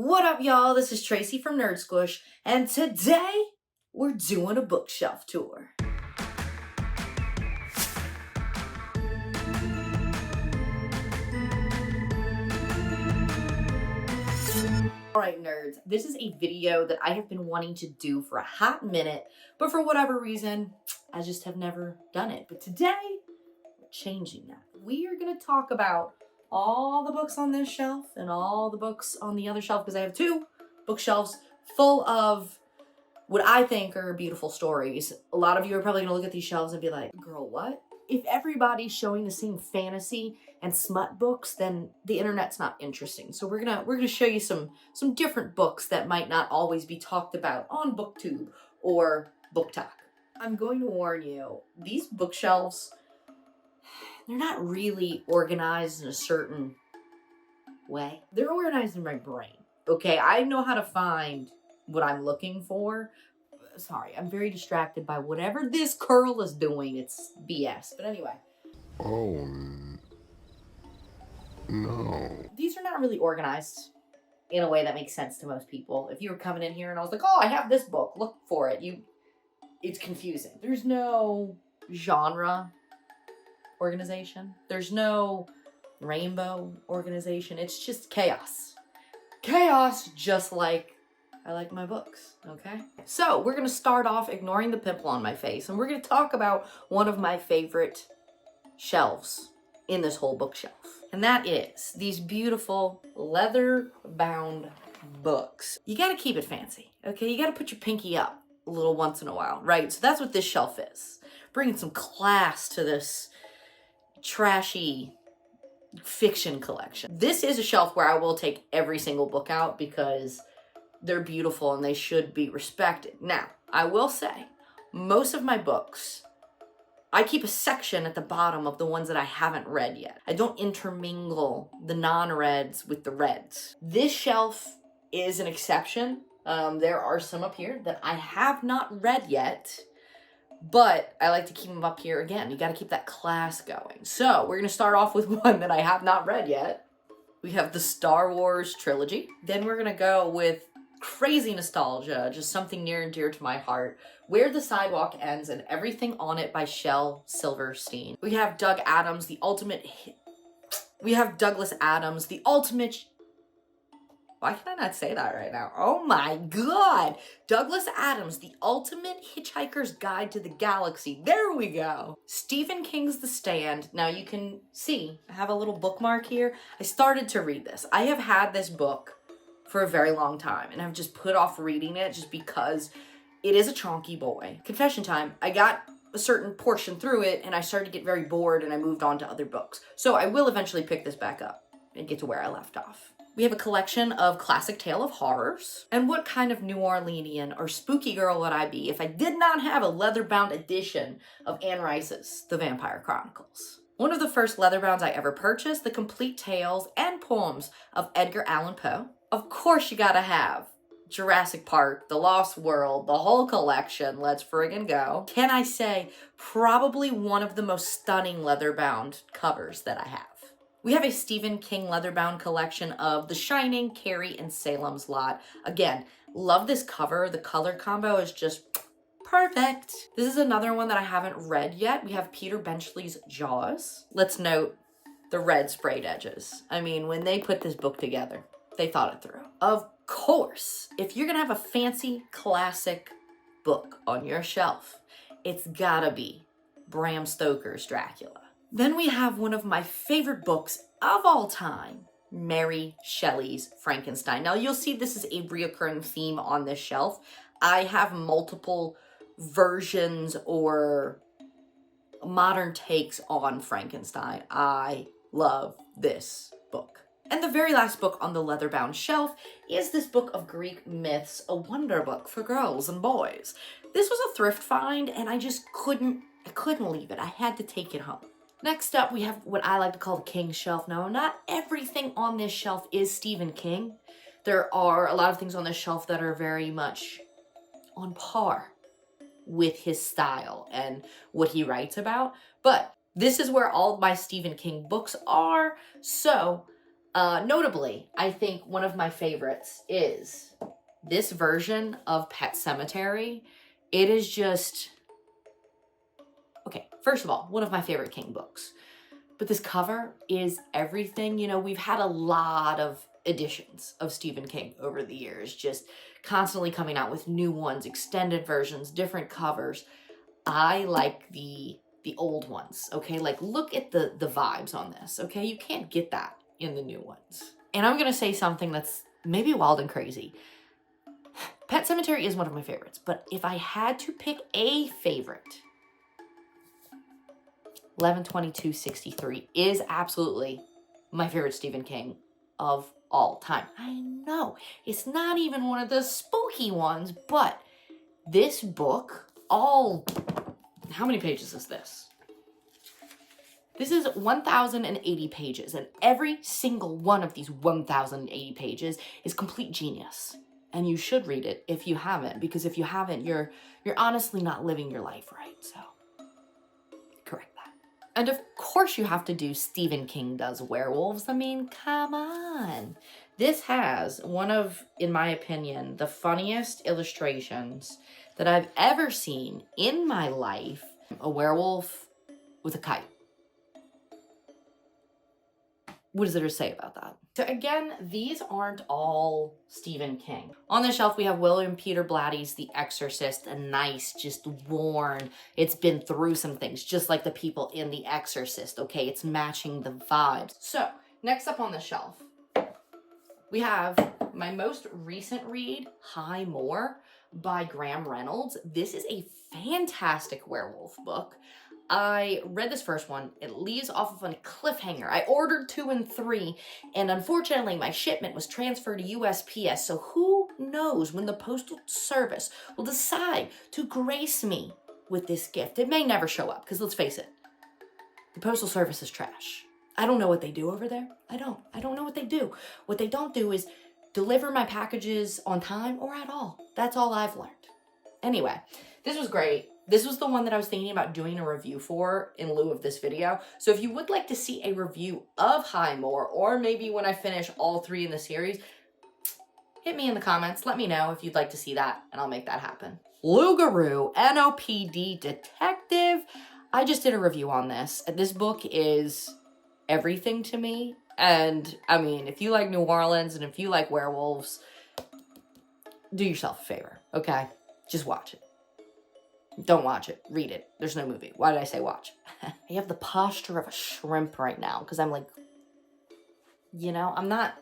What up, y'all? This is Tracy from Nerd Squish, and today we're doing a bookshelf tour. Alright, nerds, this is a video that I have been wanting to do for a hot minute, but for whatever reason, I just have never done it. But today, we're changing that. We are going to talk about all the books on this shelf and all the books on the other shelf, because I have two bookshelves full of what I think are beautiful stories. A lot of you are probably gonna look at these shelves and be like, girl, what? If everybody's showing the same fantasy and smut books, then the internet's not interesting. So we're gonna show you some different books that might not always be talked about on BookTube or BookTok. I'm going to warn you, these bookshelves, they're not really organized in a certain way. They're organized in my brain. Okay, I know how to find what I'm looking for. Sorry, I'm very distracted by whatever this curl is doing. It's BS. But anyway. Oh, no. These are not really organized in a way that makes sense to most people. If you were coming in here and I was like, oh, I have this book, look for it. It's confusing. There's no genre organization. There's no rainbow organization. It's just chaos. Chaos, just like I like my books, okay? So we're gonna start off ignoring the pimple on my face, and we're gonna talk about one of my favorite shelves in this whole bookshelf. And that is these beautiful leather-bound books. You gotta keep it fancy, okay? You gotta put your pinky up a little once in a while, right? So that's what this shelf is. Bringing some class to this trashy fiction collection. This is a shelf where I will take every single book out because they're beautiful and they should be respected. Now, I will say, most of my books, I keep a section at the bottom of the ones that I haven't read yet. I don't intermingle the non-reds with the reds. This shelf is an exception. There are some up here that I have not read yet, but I like to keep them up here again. You got to keep that class going. So we're going to start off with one that I have not read yet. We have the Star Wars trilogy. Then we're going to go with crazy nostalgia, just something near and dear to my heart, Where the Sidewalk Ends and Everything on It by Shel Silverstein. We have Doug Adams, the ultimate We have Douglas Adams, the ultimate... Why can I not say that right now? Oh my God! Douglas Adams, The Ultimate Hitchhiker's Guide to the Galaxy. There we go. Stephen King's The Stand. Now you can see, I have a little bookmark here. I started to read this. I have had this book for a very long time, and I've just put off reading it just because it is a chonky boy. Confession time, I got a certain portion through it, and I started to get very bored, and I moved on to other books. So I will eventually pick this back up and get to where I left off. We have a collection of classic tale of horrors. And what kind of New Orleanian or spooky girl would I be if I did not have a leather-bound edition of Anne Rice's The Vampire Chronicles? One of the first leather-bounds I ever purchased, the complete tales and poems of Edgar Allan Poe. Of course you gotta have Jurassic Park, The Lost World, the whole collection. Let's friggin' go. Can I say, probably one of the most stunning leather-bound covers that I have. We have a Stephen King leather-bound collection of The Shining, Carrie, and Salem's Lot. Again, love this cover. The color combo is just perfect. This is another one that I haven't read yet. We have Peter Benchley's Jaws. Let's note the red sprayed edges. I mean, when they put this book together, they thought it through. Of course, if you're gonna have a fancy classic book on your shelf, it's gotta be Bram Stoker's Dracula. Then we have one of my favorite books of all time, Mary Shelley's Frankenstein. Now you'll see this is a reoccurring theme on this shelf. I have multiple versions or modern takes on Frankenstein. I love this book. And the very last book on the leather-bound shelf is this book of Greek myths, a wonder book for girls and boys. This was a thrift find, and I just couldn't leave it. I had to take it home. Next up, we have what I like to call the King shelf. Now, not everything on this shelf is Stephen King. There are a lot of things on this shelf that are very much on par with his style and what he writes about. But this is where all of my Stephen King books are. So Notably, I think one of my favorites is this version of Pet Sematary. It is just... Okay, first of all, one of my favorite King books. But this cover is everything. You know, we've had a lot of editions of Stephen King over the years, just constantly coming out with new ones, extended versions, different covers. I like the old ones, okay? Like, look at the vibes on this, okay? You can't get that in the new ones. And I'm gonna say something that's maybe wild and crazy. Pet Sematary is one of my favorites, but if I had to pick a favorite, 11/22/63 is absolutely my favorite Stephen King of all time. I know, it's not even one of the spooky ones, but this book, how many pages is this? This is 1,080 pages, and every single one of these 1,080 pages is complete genius. And you should read it if you haven't, because if you haven't, you're honestly not living your life right, so correct that. And of course you have to do Stephen King Does Werewolves. I mean, come on. This has one of, in my opinion, the funniest illustrations that I've ever seen in my life. A werewolf with a kite. What does there to say about that? So again, these aren't all Stephen King. On the shelf, we have William Peter Blatty's The Exorcist, a nice, just worn, it's been through some things, just like the people in The Exorcist, okay? It's matching the vibes. So, next up on the shelf, we have my most recent read, High Moor, by Graham Reynolds. This is a fantastic werewolf book. I read this first one. It leaves off of a cliffhanger. I ordered 2 and 3, and unfortunately my shipment was transferred to USPS, so who knows when the Postal Service will decide to grace me with this gift. It may never show up, because let's face it, the Postal Service is trash. I don't know what they do over there. I don't know what they do. What they don't do is deliver my packages on time or at all. That's all I've learned. Anyway, this was great. This was the one that I was thinking about doing a review for in lieu of this video. So if you would like to see a review of High Moor, or maybe when I finish all 3 in the series, hit me in the comments. Let me know if you'd like to see that, and I'll make that happen. Giroux, NOPD Detective. I just did a review on this. This book is everything to me. And I mean, if you like New Orleans and if you like werewolves, do yourself a favor, okay? Just watch it. Don't watch it. Read it. There's no movie. Why did I say watch? I have the posture of a shrimp right now because I'm like, you know, I'm not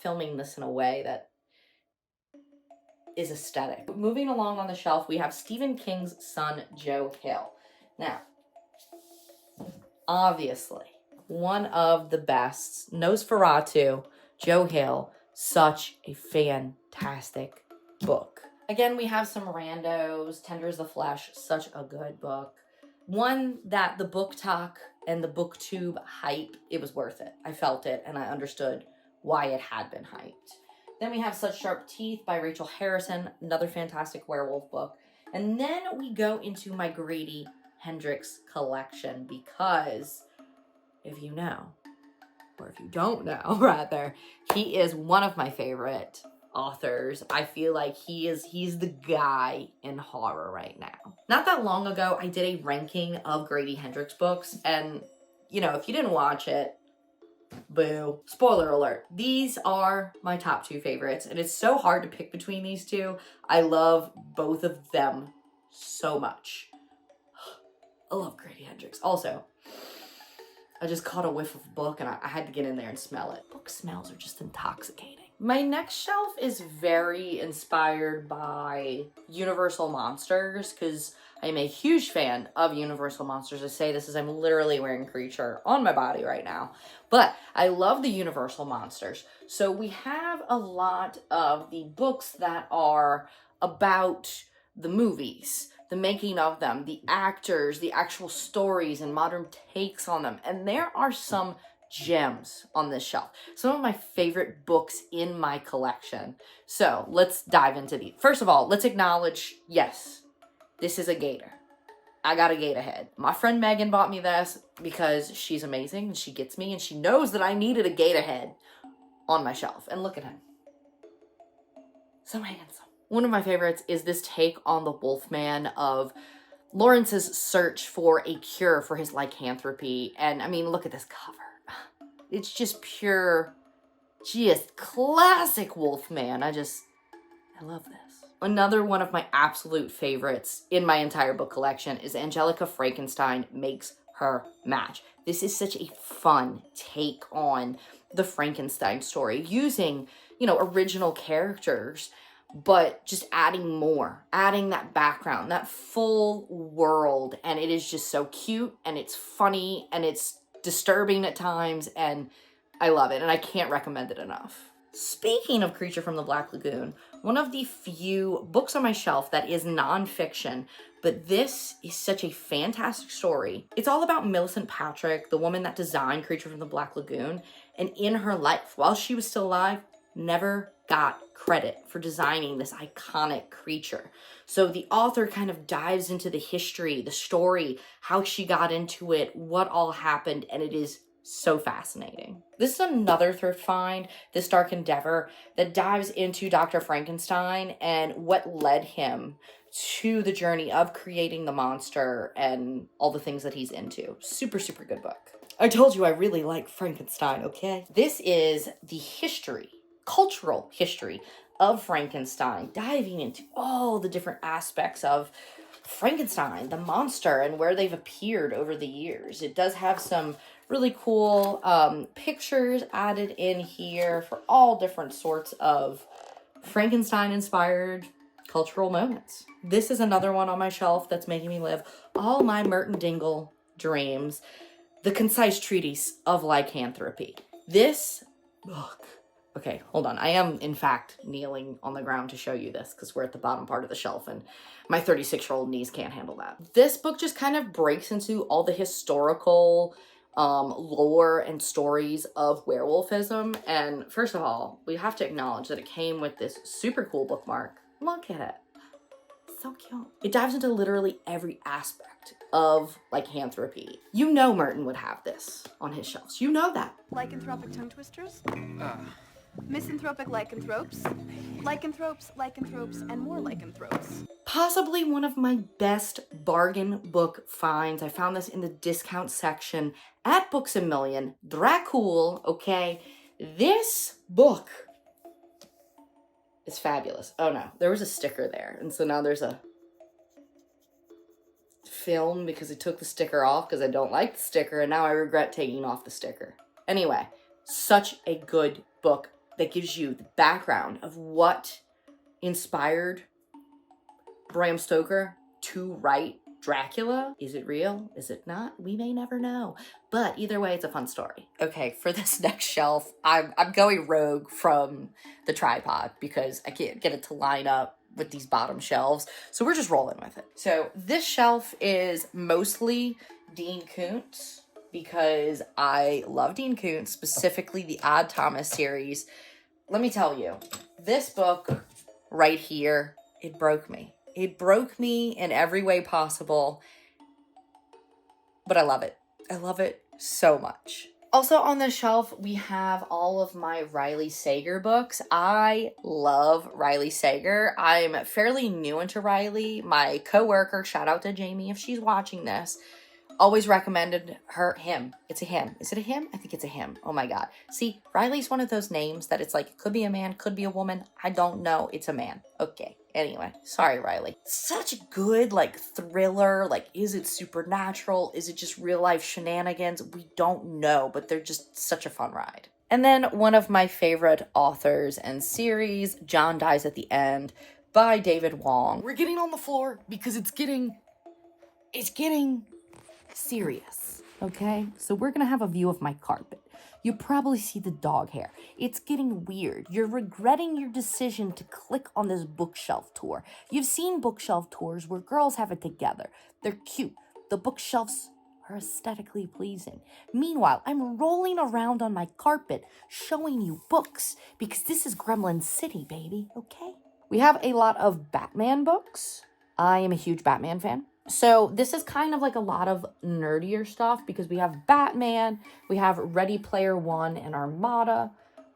filming this in a way that is aesthetic. Moving along on the shelf, we have Stephen King's son, Joe Hill. Now, obviously, one of the best, Nosferatu, Joe Hill, such a fantastic book. Again, we have some randos. Tender as the Flesh, such a good book. One that the book talk and the booktube hype, it was worth it. I felt it and I understood why it had been hyped. Then we have Such Sharp Teeth by Rachel Harrison, another fantastic werewolf book. And then we go into my Grady Hendrix collection because, if you know, or if you don't know, rather, he is one of my favorite authors. I feel like he's the guy in horror right now. Not that long ago, I did a ranking of Grady Hendrix books, and, you know, if you didn't watch it, boo. Spoiler alert. These are my top 2 favorites, and it's so hard to pick between these 2. I love both of them so much. I love Grady Hendrix. Also, I just caught a whiff of a book and I had to get in there and smell it. Book smells are just intoxicating. My next shelf is very inspired by Universal Monsters because I am a huge fan of Universal Monsters. I say this as I'm literally wearing Creature on my body right now. But I love the Universal Monsters. So we have a lot of the books that are about the movies, the making of them, the actors, the actual stories and modern takes on them. And there are some gems on this shelf. Some of my favorite books in my collection. So let's dive into these. First of all, let's acknowledge, yes, this is a gator. I got a gate ahead. My friend Megan bought me this because she's amazing and she gets me and she knows that I needed a gate ahead on my shelf. And look at him. So handsome. One of my favorites is this take on the Wolfman of Lawrence's search for a cure for his lycanthropy. And I mean, look at this cover. It's just pure, just classic Wolfman. I love this. Another one of my absolute favorites in my entire book collection is Angelica Frankenstein Makes Her Match. This is such a fun take on the Frankenstein story, using, original characters, but just adding more, adding that background, that full world. And it is just so cute and it's funny and it's disturbing at times, and I love it and I can't recommend it enough. Speaking of Creature from the Black Lagoon, one of the few books on my shelf that is nonfiction, but this is such a fantastic story. It's all about Millicent Patrick, the woman that designed Creature from the Black Lagoon, and in her life, while she was still alive, never got credit for designing this iconic creature. So the author kind of dives into the history, the story, how she got into it, what all happened, and it is so fascinating. This is another thrift find, This Dark Endeavor, that dives into Dr. Frankenstein and what led him to the journey of creating the monster and all the things that he's into. Super, super good book. I told you I really like Frankenstein, okay? This is the history, cultural history of Frankenstein, diving into all the different aspects of Frankenstein, the monster, and where they've appeared over the years. It does have some really cool pictures added in here for all different sorts of Frankenstein-inspired cultural moments. This is another one on my shelf that's making me live all my Merton Dingle dreams. The Concise Treatise of Lycanthropy. This book... Okay, hold on. I am, in fact, kneeling on the ground to show you this because we're at the bottom part of the shelf and my 36-year-old knees can't handle that. This book just kind of breaks into all the historical lore and stories of werewolfism. And first of all, we have to acknowledge that it came with this super cool bookmark. Look at it. So cute. It dives into literally every aspect of lycanthropy. You know Merton would have this on his shelves. You know that. Lycanthropic tongue twisters? Misanthropic lycanthropes? Lycanthropes, and more lycanthropes. Possibly one of my best bargain book finds. I found this in the discount section at Books A Million. Dracul, okay? This book is fabulous. Oh no, there was a sticker there. And so now there's a film because I took the sticker off because I don't like the sticker, and now I regret taking off the sticker. Anyway, such a good book that gives you the background of what inspired Bram Stoker to write Dracula. Is it real? Is it not? We may never know. But either way, it's a fun story. Okay, for this next shelf, I'm going rogue from the tripod because I can't get it to line up with these bottom shelves. So we're just rolling with it. So this shelf is mostly Dean Koontz because I love Dean Koontz, specifically the Odd Thomas series. Let me tell you, this book right here, it broke me. It broke me in every way possible, but I love it. I love it so much. Also on the shelf, we have all of my Riley Sager books. I love Riley Sager. I'm fairly new into Riley. My coworker, shout out to Jamie if she's watching this, always recommended him. It's a him. Is it a him? I think it's a him. Oh my God. See, Riley's one of those names that it's like, it could be a man, could be a woman. I don't know. It's a man. Okay. Anyway, sorry, Riley. Such a good, thriller. Is it supernatural? Is it just real life shenanigans? We don't know, but they're just such a fun ride. And then one of my favorite authors and series, John Dies at the End by David Wong. We're getting on the floor because it's getting serious, okay? So we're gonna have a view of my carpet. You probably see the dog hair. It's getting weird. You're regretting your decision to click on this bookshelf tour. You've seen bookshelf tours where girls have it together. They're cute. The bookshelves are aesthetically pleasing. Meanwhile, I'm rolling around on my carpet showing you books because this is Gremlin City, baby, okay? We have a lot of Batman books. I am a huge Batman fan. So this is kind of like a lot of nerdier stuff because we have Batman, we have Ready Player One and Armada,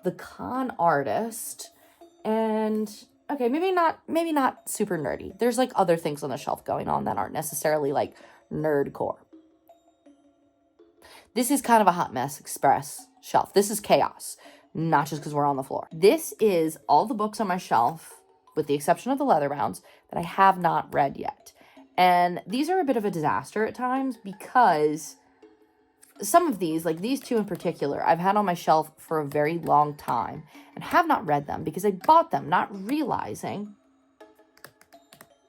The Con Artist, and okay, maybe not super nerdy. There's like other things on the shelf going on that aren't necessarily like nerdcore. This is kind of a hot mess express shelf. This is chaos, not just because we're on the floor. This is all the books on my shelf, with the exception of the Leatherbounds, that I have not read yet. And these are a bit of a disaster at times because some of these, like these two in particular, I've had on my shelf for a very long time and have not read them because I bought them not realizing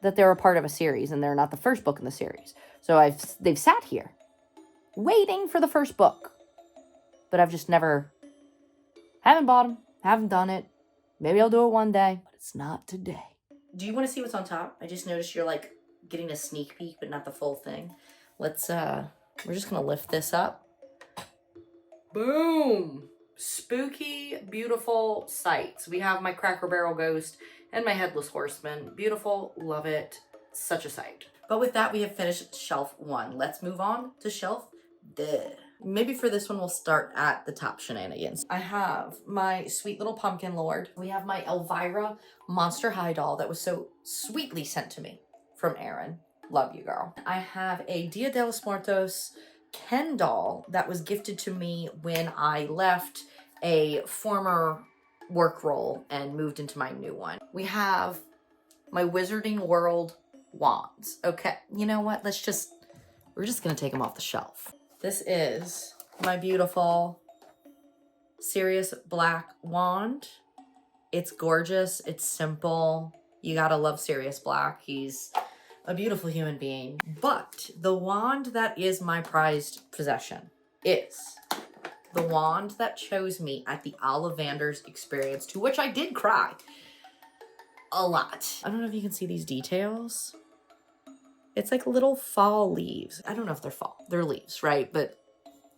that they're a part of a series and they're not the first book in the series. So they've sat here waiting for the first book, but I've just haven't bought them, haven't done it. Maybe I'll do it one day, but it's not today. Do you want to see what's on top? I just noticed you're like getting a sneak peek, but not the full thing. Let's, we're just gonna lift this up. Boom! Spooky, beautiful sights. We have my Cracker Barrel Ghost and my Headless Horseman. Beautiful, love it, such a sight. But with that, we have finished shelf 1. Let's move on to shelf duh. Maybe for this one, we'll start at the top shenanigans. I have my sweet little pumpkin lord. We have my Elvira Monster High doll that was so sweetly sent to me from Erin. Love you, girl. I have a Dia de los Muertos Ken doll that was gifted to me when I left a former work role and moved into my new one. We have my Wizarding World wands. Okay, you know what? We're just gonna take them off the shelf. This is my beautiful Sirius Black wand. It's gorgeous. It's simple. You gotta love Sirius Black. He's a beautiful human being. But the wand that is my prized possession is the wand that chose me at the Ollivander's experience, to which I did cry a lot. I don't know if you can see these details. It's like little fall leaves. I don't know if they're fall. They're leaves, right? But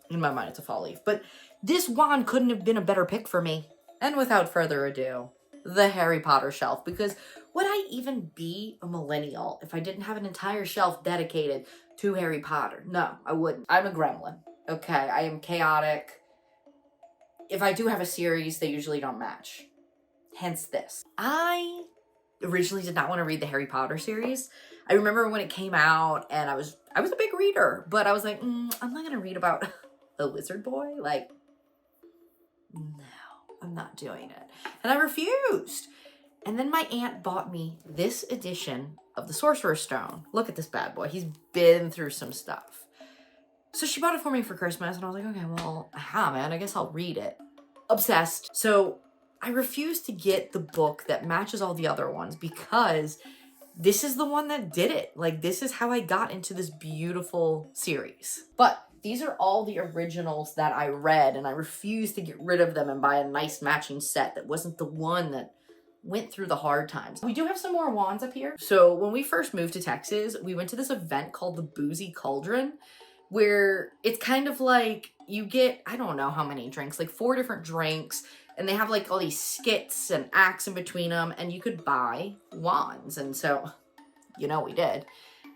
in my mind, it's a fall leaf. But this wand couldn't have been a better pick for me. And without further ado, the Harry Potter shelf. Because would I even be a millennial if I didn't have an entire shelf dedicated to Harry Potter? No, I wouldn't. I'm a gremlin. Okay, I am chaotic. If I do have a series, they usually don't match. Hence this. I originally did not want to read the Harry Potter series. I remember when it came out and I was a big reader, but I was like, I'm not going to read about a wizard boy. Like, no, I'm not doing it. And I refused. And then my aunt bought me this edition of the Sorcerer's Stone. Look at this bad boy. He's been through some stuff. So she bought it for me for Christmas and I was like, okay, well, man, I guess I'll read it. Obsessed. So I refused to get the book that matches all the other ones because this is the one that did it. Like, this is how I got into this beautiful series. But these are all the originals that I read, and I refused to get rid of them and buy a nice matching set that wasn't the one that went through the hard times. We do have some more wands up here. So when we first moved to Texas, we went to this event called the Boozy Cauldron, where it's kind of like you get, I don't know how many drinks, like 4 different drinks, and they have like all these skits and acts in between them, and you could buy wands. And so, we did.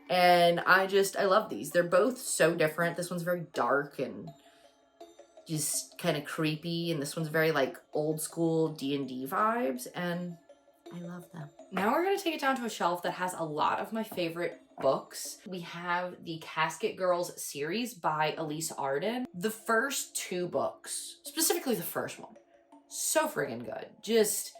And I love these. They're both so different. This one's very dark and just kind of creepy, and this one's very like old school D&D vibes, and I love them. Now we're gonna take it down to a shelf that has a lot of my favorite books. We have the Casket Girls series by Elise Arden. The first 2 books, specifically the first one, so friggin' good. Just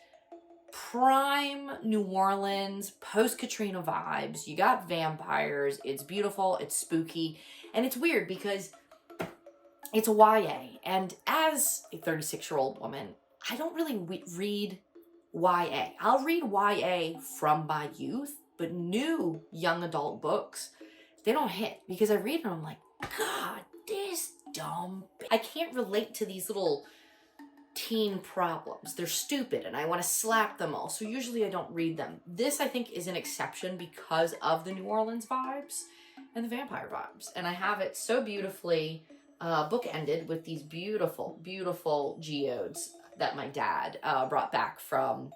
prime New Orleans, post-Katrina vibes. You got vampires. It's beautiful. It's spooky. And it's weird because it's a YA. And as a 36-year-old woman, I don't really read YA. I'll read YA from my youth, but new young adult books, they don't hit. Because I read them, I'm like, God, this dumb. I can't relate to these little teen problems. They're stupid and I want to slap them all. So usually I don't read them. This, I think, is an exception because of the New Orleans vibes and the vampire vibes. And I have it so beautifully bookended with these beautiful, beautiful geodes that my dad brought back from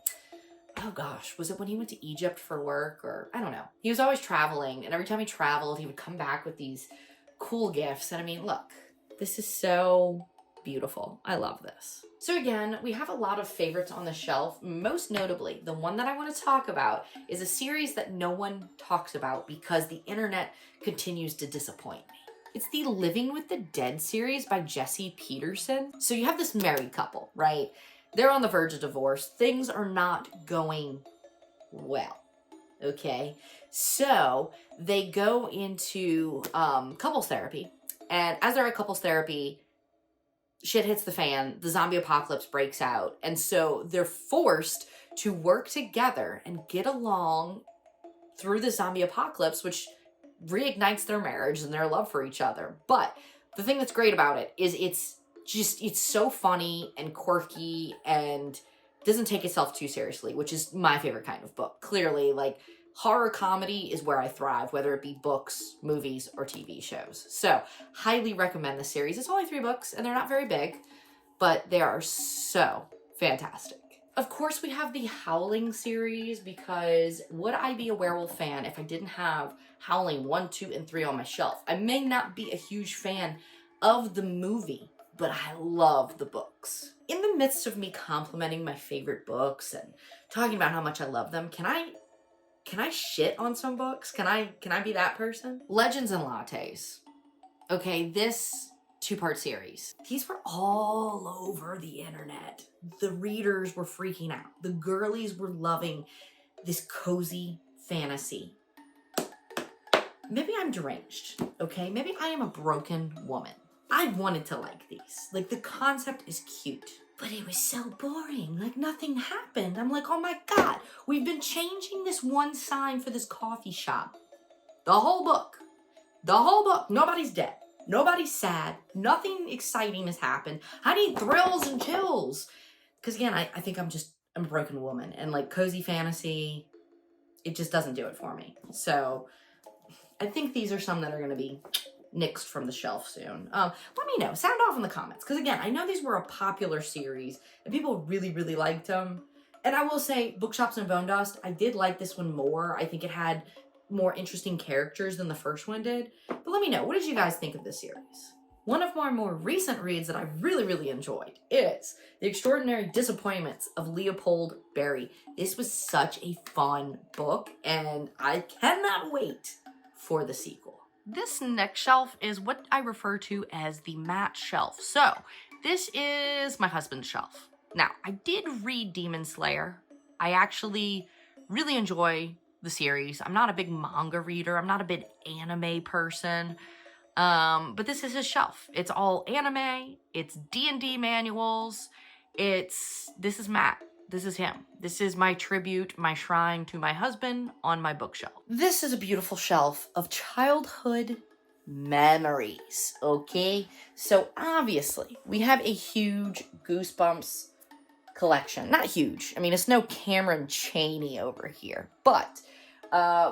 oh gosh, was it when he went to Egypt for work, or I don't know. He was always traveling, and every time he traveled, he would come back with these cool gifts. And I mean, look, this is so beautiful. I love this. So again, we have a lot of favorites on the shelf. Most notably, the one that I want to talk about is a series that no one talks about because the internet continues to disappoint me. It's the Living with the Dead series by Jesse Peterson. So you have this married couple, right? They're on the verge of divorce. Things are not going well, okay? So they go into couples therapy. And as they're at couples therapy, shit hits the fan. The zombie apocalypse breaks out. And so they're forced to work together and get along through the zombie apocalypse, which reignites their marriage and their love for each other. But the thing that's great about it is it's so funny and quirky and doesn't take itself too seriously, which is my favorite kind of book. Clearly, like, horror comedy is where I thrive, whether it be books, movies, or TV shows. So, highly recommend the series. It's only 3 books, and they're not very big, but they are so fantastic. Of course, we have the Howling series, because would I be a werewolf fan if I didn't have Howling 1, 2, and 3 on my shelf? I may not be a huge fan of the movie, but I love the books. In the midst of me complimenting my favorite books and talking about how much I love them, can I shit on some books? Can I be that person? Legends and Lattes. Okay, this 2-part series. These were all over the internet. The readers were freaking out. The girlies were loving this cozy fantasy. Maybe I'm deranged, okay? Maybe I am a broken woman. I wanted to like these. Like, the concept is cute, but it was so boring. Like, nothing happened. I'm like, oh my God, we've been changing this one sign for this coffee shop. The whole book. Nobody's dead. Nobody's sad. Nothing exciting has happened. I need thrills and chills. Because again, I think I'm a broken woman. And like cozy fantasy, it just doesn't do it for me. So I think these are some that are going to be nixed from the shelf soon. Let me know. Sound off in the comments. Because again, I know these were a popular series. And people really, really liked them. And I will say, Bookshops and Bone Dust, I did like this one more. I think it had more interesting characters than the first one did. But let me know, what did you guys think of this series? One of my more recent reads that I really, really enjoyed is The Extraordinary Disappointments of Leopold Berry. This was such a fun book, and I cannot wait for the sequel. This next shelf is what I refer to as the Matt shelf. So, this is my husband's shelf. Now, I did read Demon Slayer. I actually really enjoy the series. I'm not a big manga reader. I'm not a big anime person. But this is his shelf. It's all anime. It's D&D manuals. This is Matt. This is him. This is my tribute, my shrine to my husband on my bookshelf. This is a beautiful shelf of childhood memories, okay? So obviously, we have a huge Goosebumps collection. Not huge. I mean, it's no Cameron Chaney over here. But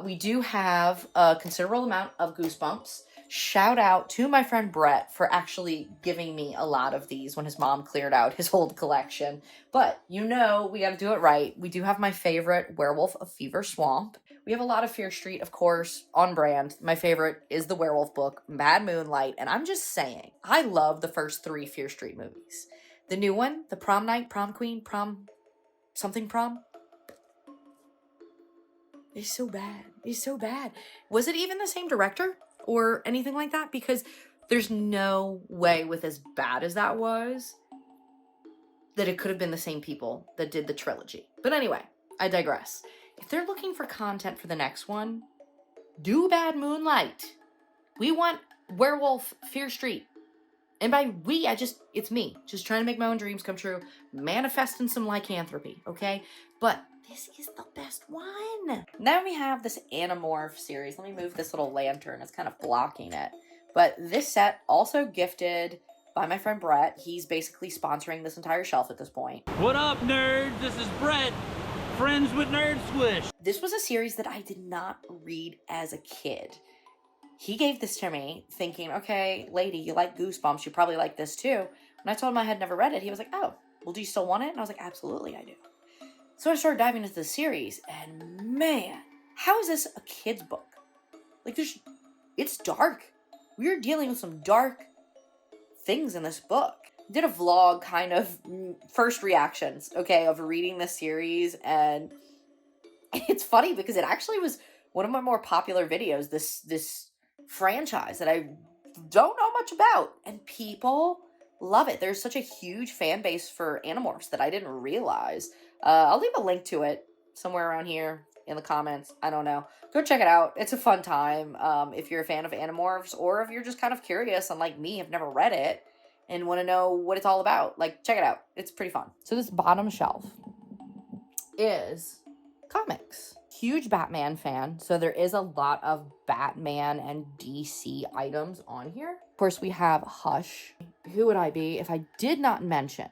we do have a considerable amount of Goosebumps. Shout out to my friend Brett for actually giving me a lot of these when his mom cleared out his old collection. But, you know, we gotta do it right. We do have my favorite, Werewolf of Fever Swamp. We have a lot of Fear Street, of course, on brand. My favorite is the werewolf book, Mad Moonlight. And I'm just saying, I love the first 3 Fear Street movies. The new one, the Prom Night, Prom Queen, Prom... something prom? It's so bad. It's so bad. Was it even the same director? Or anything like that? Because there's no way, with as bad as that was, that it could have been the same people that did the trilogy. But anyway, I digress. If they're looking for content for the next one, do Bad Moonlight. We want Werewolf Fear Street. And by we, it's me. Just trying to make my own dreams come true. Manifesting some lycanthropy, okay? But this is the best one. Now we have this Animorphs series. Let me move this little lantern. It's kind of blocking it. But this set, also gifted by my friend Brett. He's basically sponsoring this entire shelf at this point. What up, nerds? This is Brett, friends with Nerd Swish. This was a series that I did not read as a kid. He gave this to me thinking, okay, lady, you like Goosebumps. You probably like this too. When I told him I had never read it, he was like, oh, well, do you still want it? And I was like, absolutely, I do. So I started diving into the series, and man, how is this a kid's book? Like, it's dark. We're dealing with some dark things in this book. Did a vlog, kind of, first reactions, okay, of reading the series, and it's funny because it actually was one of my more popular videos, this franchise that I don't know much about, and people love it. There's such a huge fan base for Animorphs that I didn't realize. I'll leave a link to it somewhere around here in the comments. I don't know. Go check it out. It's a fun time. If you're a fan of Animorphs, or if you're just kind of curious and like me, have never read it and want to know what it's all about, like, check it out. It's pretty fun. So this bottom shelf is comics. Huge Batman fan, so there is a lot of Batman and DC items on here. Of course, we have Hush. Who would I be if I did not mention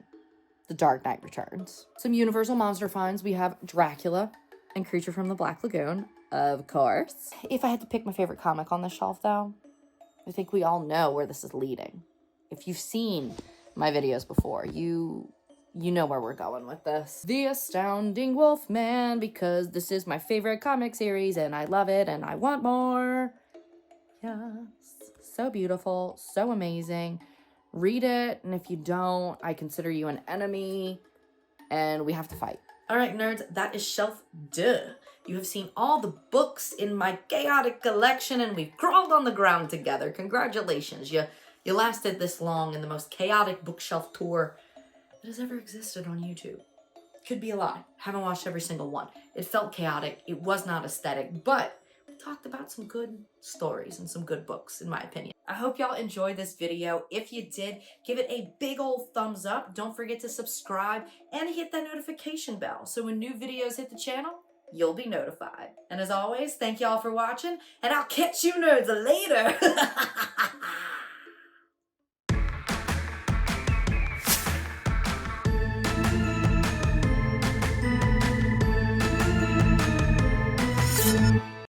The Dark Knight Returns? Some Universal Monster finds. We have Dracula and Creature from the Black Lagoon, of course. If I had to pick my favorite comic on this shelf, though, I think we all know where this is leading. If you've seen my videos before, you know where we're going with this. The Astounding Wolfman, because this is my favorite comic series and I love it and I want more. Yes. So beautiful, so amazing. Read it, and if you don't, I consider you an enemy and we have to fight. All right, nerds, that is shelf deux. You have seen all the books in my chaotic collection and we've crawled on the ground together. Congratulations. You lasted this long in the most chaotic bookshelf tour that has ever existed on YouTube. Could be a lie. Haven't watched every single one. It felt chaotic. It was not aesthetic, but we talked about some good stories and some good books, in my opinion. I hope y'all enjoyed this video. If you did, give it a big old thumbs up. Don't forget to subscribe and hit that notification bell so when new videos hit the channel, you'll be notified. And as always, thank y'all for watching, and I'll catch you nerds later.